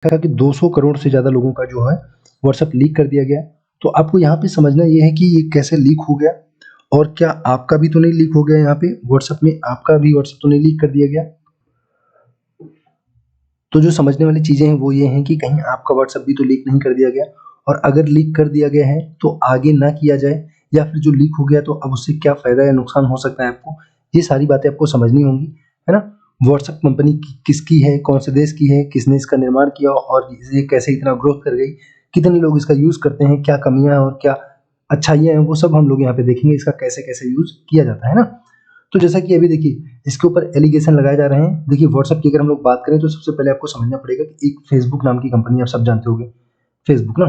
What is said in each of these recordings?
देखा कि 200 करोड़ से ज़्यादा लोगों का जो है व्हाट्सएप लीक कर दिया गया। तो आपको यहाँ पे समझना ये है कि ये कैसे लीक हो गया, और क्या आपका भी तो नहीं लीक हो गया यहाँ पे व्हाट्सएप में, आपका भी व्हाट्सएप तो नहीं लीक कर दिया गया। तो जो समझने वाली चीज़ें हैं वो ये हैं कि कहीं आपका व्हाट्सएप भी तो लीक नहीं कर दिया गया, और अगर लीक कर दिया गया है तो आगे ना किया जाए, या फिर जो लीक हो गया तो अब उससे क्या फ़ायदा या नुकसान हो सकता है आपको, ये सारी बातें आपको समझनी होंगी, है ना। व्हाट्सएप कंपनी किसकी है, कौन से देश की है, किसने इसका निर्माण किया और ये कैसे इतना ग्रोथ कर गई, कितने लोग इसका यूज़ करते हैं, क्या कमियाँ हैं और क्या अच्छाइयाँ हैं, वो सब हम लोग यहाँ पे देखेंगे, इसका कैसे कैसे यूज़ किया जाता है ना। तो जैसा कि अभी देखिए इसके ऊपर एलिगेशन लगाए जा रहे हैं। देखिए व्हाट्सएप की अगर हम लोग बात करें तो सबसे पहले आपको समझना पड़ेगा कि एक फेसबुक नाम की कंपनी, आप सब जानते होंगे फेसबुक ना।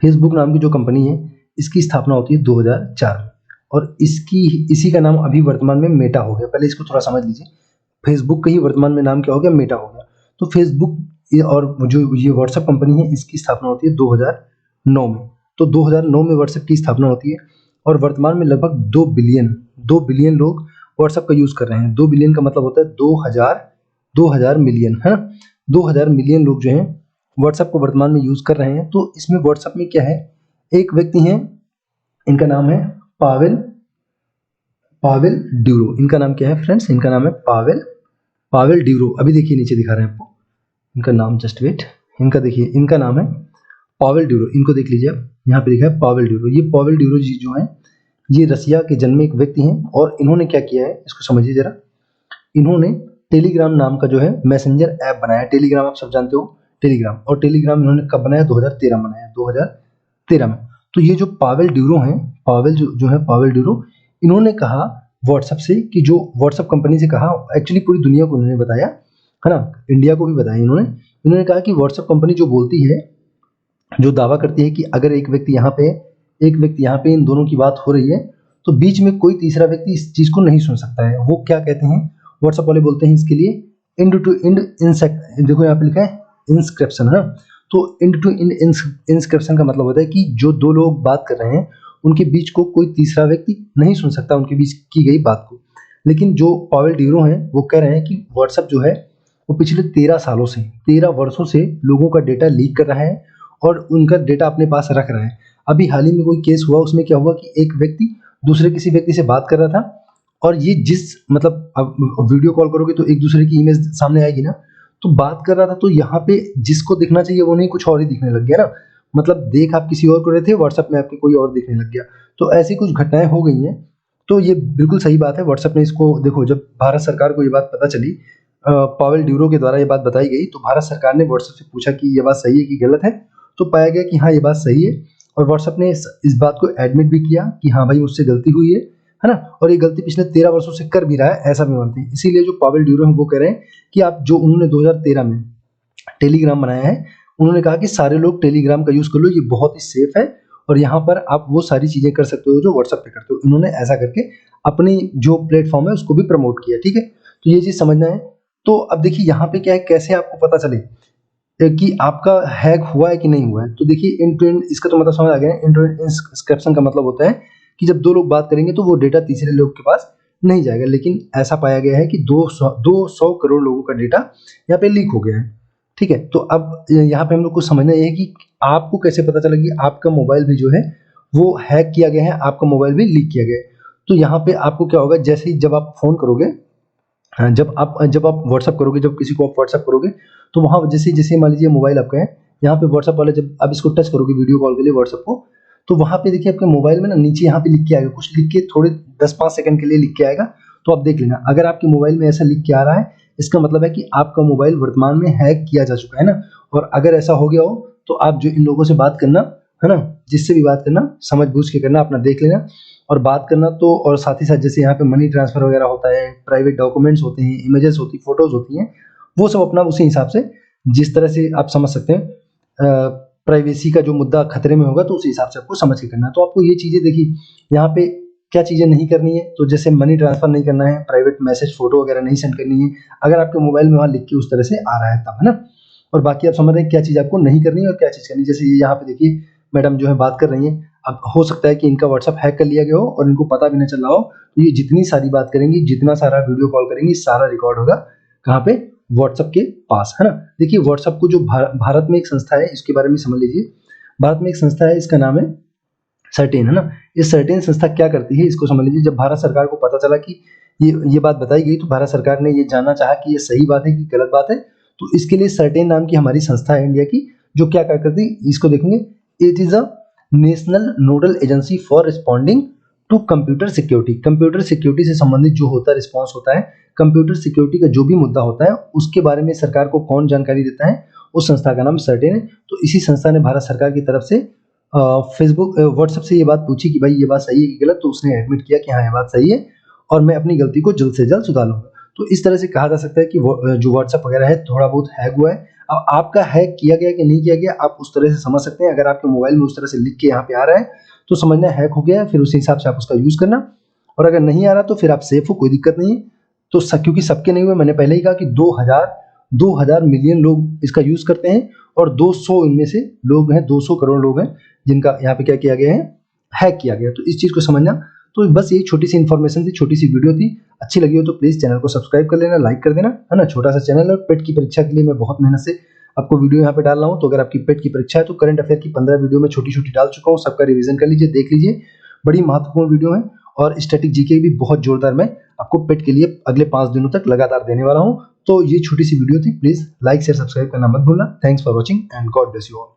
फेसबुक नाम की जो कंपनी है इसकी स्थापना होती है 2004 में, और इसी का नाम अभी वर्तमान में मेटा हो गया। पहले इसको थोड़ा समझ लीजिए, फेसबुक का ही वर्तमान में नाम क्या हो गया, मेटा हो गया। तो फेसबुक और जो ये व्हाट्सएप कंपनी है इसकी स्थापना होती है 2009 में। तो 2009 में व्हाट्सएप की स्थापना होती है, और वर्तमान में लगभग 2 बिलियन लोग व्हाट्सएप का यूज़ कर रहे हैं। 2 बिलियन का मतलब होता है 2000 मिलियन, है ना। 2000 मिलियन लोग जो हैं व्हाट्सएप को वर्तमान में यूज़ कर रहे हैं। तो इसमें व्हाट्सएप में क्या है, एक व्यक्ति हैं, इनका नाम है पावेल पावेल ड्यूरो। इनका नाम क्या है फ्रेंड्स, इनका नाम है पावेल ड्यूरो। अभी देखिए नीचे दिखा रहे हैं आपको इनका नाम, जस्ट वेट। इनका देखिए, इनका नाम है पावेल ड्यूरो। इनको देख लीजिए आप, यहाँ पे लिखा है पावेल ड्यूरो। ये पावेल ड्यूरो जी जो है ये रसिया के जन्मे एक व्यक्ति हैं, और इन्होंने क्या किया है इसको समझिए जरा। इन्होंने टेलीग्राम नाम का जो है मैसेंजर ऐप बनाया। टेलीग्राम आप सब जानते हो, टेलीग्राम। और टेलीग्राम इन्होंने कब बनाया, 2013 में बनाया, 2013 में। तो ये जो पावेल ड्यूरो हैं, पावेल जो है पावेल ड्यूरो, इन्होंने कहा व्हाट्सएप से कि जो व्हाट्सएप कंपनी से कहा, एक्चुअली पूरी दुनिया को उन्होंने बताया, है ना, इंडिया को भी बताया इन्होंने कहा कि व्हाट्सएप कंपनी जो बोलती है, जो दावा करती है कि अगर एक व्यक्ति यहाँ पे इन दोनों की बात हो रही है तो बीच में कोई तीसरा व्यक्ति इस चीज़ को नहीं सुन सकता है। वो क्या कहते हैं, व्हाट्सएप वाले बोलते हैं इसके लिए इंड टू इंड देखो यहाँ पे लिखा है इंस्क्रिप्शन, है ना। तो इंड टू इंड इंस्क्रिप्शन का मतलब होता है कि जो दो लोग बात कर रहे हैं उनके बीच को कोई तीसरा व्यक्ति नहीं सुन सकता उनके बीच की गई बात को। लेकिन जो पावेल ड्यूरो हैं वो कह रहे हैं कि व्हाट्सएप जो है वो पिछले 13 वर्षों से लोगों का डेटा लीक कर रहा है और उनका डेटा अपने पास रख रहा है। अभी हाल ही में कोई केस हुआ, उसमें क्या हुआ कि एक व्यक्ति दूसरे किसी व्यक्ति से बात कर रहा था, और ये जिस मतलब अब वीडियो कॉल करोगे तो एक दूसरे की इमेज सामने आएगी ना, तो बात कर रहा था तो यहाँ पे जिसको दिखना चाहिए वो नहीं, कुछ और ही दिखने लग गया ना। मतलब देख आप किसी और को रहे थे, व्हाट्सएप में आपके कोई और दिखने लग गया। तो ऐसी कुछ घटनाएं हो गई हैं। तो ये बिल्कुल सही बात है, व्हाट्सएप ने इसको देखो, जब भारत सरकार को ये बात पता चली, पावेल ड्यूरो के द्वारा ये बात बताई गई, तो भारत सरकार ने व्हाट्सएप से पूछा कि ये बात सही है कि गलत है। तो पाया गया कि हाँ ये बात सही है, और व्हाट्सएप ने इस बात को एडमिट भी किया कि हाँ भाई मुझसे गलती हुई है ना। और ये गलती पिछले 13 वर्षों से कर भी रहा है, ऐसा भी मानते हैं। इसीलिए जो पावेल ड्यूरो है वो कह रहे हैं कि आप जो उन्होंने 2013 में टेलीग्राम बनाया है, उन्होंने कहा कि सारे लोग टेलीग्राम का यूज़ कर लो, ये बहुत ही सेफ है, और यहाँ पर आप वो सारी चीज़ें कर सकते हो जो व्हाट्सएप पे करते हो। इन्होंने ऐसा करके अपनी जो प्लेटफॉर्म है उसको भी प्रमोट किया, ठीक है। तो ये चीज़ समझना है। तो अब देखिए यहाँ पे क्या है, कैसे आपको पता चले कि आपका हैक हुआ है कि नहीं हुआ है। तो देखिए इंड टू इंड, इसका तो मतलब समझ आ गया है। इंड टू इंड इंस्क्रिप्शन का मतलब होता है कि जब दो लोग बात करेंगे तो वो डेटा तीसरे लोग के पास नहीं जाएगा। लेकिन ऐसा पाया गया है कि 200 करोड़ लोगों का डेटा यहाँ पे लीक हो गया है, ठीक है। तो अब यहाँ पे हम लोग को समझना ये है कि आपको कैसे पता चला कि आपका मोबाइल भी जो है वो हैक किया गया है, आपका मोबाइल भी लीक किया गया है। तो यहाँ पे आपको क्या होगा, जैसे ही जब आप फ़ोन करोगे, हाँ, जब आप व्हाट्सअप करोगे, जब किसी को आप व्हाट्सअप करोगे, तो वहाँ जैसे मान लीजिए मोबाइल आपका है, यहाँ पे व्हाट्सअप वाले जब आप इसको टच करोगे वीडियो कॉल के लिए व्हाट्सअप को, तो वहाँ पे देखिए आपके मोबाइल में ना नीचे यहाँ पे लिख के आएगा, कुछ लिख के थोड़े 10-5 सेकंड के लिए लिख के आएगा। तो आप देख लेना, अगर आपके मोबाइल में ऐसा लिख के आ रहा है, इसका मतलब है कि आपका मोबाइल वर्तमान में हैक किया जा चुका है ना। और अगर ऐसा हो गया हो तो आप जो इन लोगों से बात करना, है ना, जिससे भी बात करना समझ बूझ के करना, अपना देख लेना और बात करना। तो और साथ ही साथ जैसे यहाँ पे मनी ट्रांसफर वगैरह होता है, प्राइवेट डॉक्यूमेंट्स होते हैं, इमेजेस होती, फोटोज होती हैं, वो सब अपना उसी हिसाब से, जिस तरह से आप समझ सकते हैं प्राइवेसी का जो मुद्दा खतरे में होगा, तो उसी हिसाब से आपको समझ के करना है। तो आपको ये चीज़ें देखिए यहाँ पे क्या चीज़ें नहीं करनी है, तो जैसे मनी ट्रांसफर नहीं करना है, प्राइवेट मैसेज फोटो वगैरह नहीं सेंड करनी है, अगर आपके मोबाइल में वहाँ लिख के उस तरह से आ रहा है तब, है ना। और बाकी आप समझ रहे हैं क्या चीज़ आपको नहीं करनी है और क्या चीज़ करनी है। जैसे ये यहाँ पे देखिए मैडम जो है बात कर रही हैं, अब हो सकता है कि इनका व्हाट्सएप हैक कर लिया गया हो और इनको पता भी नहीं चल रहा हो। तो ये जितनी सारी बात करेंगी, जितना सारा वीडियो कॉल करेंगी, सारा रिकॉर्ड होगा कहाँ पे, व्हाट्सएप के पास, है ना। देखिए व्हाट्सएप को जो भारत में एक संस्था है, इसके बारे में समझ लीजिए। भारत में एक संस्था है, इसका नाम है सर्टेन, है ना। ये सर्टेन संस्था क्या करती है इसको समझ लीजिए। जब भारत सरकार को पता चला कि ये बात बताई गई, तो भारत सरकार ने ये जानना चाहा कि ये सही बात है कि गलत बात है। तो इसके लिए सर्टेन नाम की हमारी संस्था है इंडिया की, जो क्या करती है इसको देखेंगे। It is a national nodal agency for responding to computer security. Computer security से संबंधित जो होता है रिस्पॉन्स होता है, कंप्यूटर सिक्योरिटी का जो भी मुद्दा होता है उसके बारे में सरकार को कौन जानकारी देता है, उस संस्था का नाम सर्टेन है। तो इसी संस्था ने भारत सरकार की तरफ से फेसबुक व्हाट्सएप से ये बात पूछी कि भाई ये बात सही है कि गलत, तो उसने एडमिट किया कि हाँ ये बात सही है और मैं अपनी गलती को जल्द से जल्द सुधार लूंगा। तो इस तरह से कहा जा सकता है कि जो व्हाट्सएप वगैरह है थोड़ा बहुत हैक हुआ है। अब आपका हैक किया गया कि नहीं किया गया, आप उस तरह से समझ सकते हैं। अगर आपके मोबाइल में उस तरह से लिख के यहाँ पे आ रहा है तो समझना हैक हो गया है, फिर उसी हिसाब से आप उसका यूज करना। और अगर नहीं आ रहा तो फिर आप सेफ हो, कोई दिक्कत नहीं है। तो क्योंकि सबके नहीं हुए, मैंने पहले ही कहा कि 2000 मिलियन लोग इसका यूज करते हैं और 200 इनमें से लोग हैं, 200 करोड़ लोग हैं जिनका यहाँ पे क्या किया गया है, हैक किया गया। तो इस चीज को समझना। तो बस यही छोटी सी इन्फॉर्मेशन थी, छोटी सी वीडियो थी। अच्छी लगी हो तो प्लीज चैनल को सब्सक्राइब कर लेना, लाइक कर देना, है ना। छोटा सा चैनल है, पेट की परीक्षा के लिए मैं बहुत मेहनत से आपको वीडियो यहाँ पे डाल रहा हूँ। तो अगर आपकी पेट की परीक्षा है तो करंट अफेयर की 15 वीडियो में छोटी छोटी डाल चुका हूँ, सबका रिवीजन कर लीजिए, देख लीजिए। बड़ी महत्वपूर्ण वीडियो है और स्टैटिक जीके भी बहुत जोरदार मैं आपको पेट के लिए अगले 5 दिनों तक लगातार देने वाला हूँ। तो ये छोटी सी वीडियो थी, प्लीज लाइक शेयर सब्सक्राइब करना मत भूलना। Thanks for watching and God bless you all.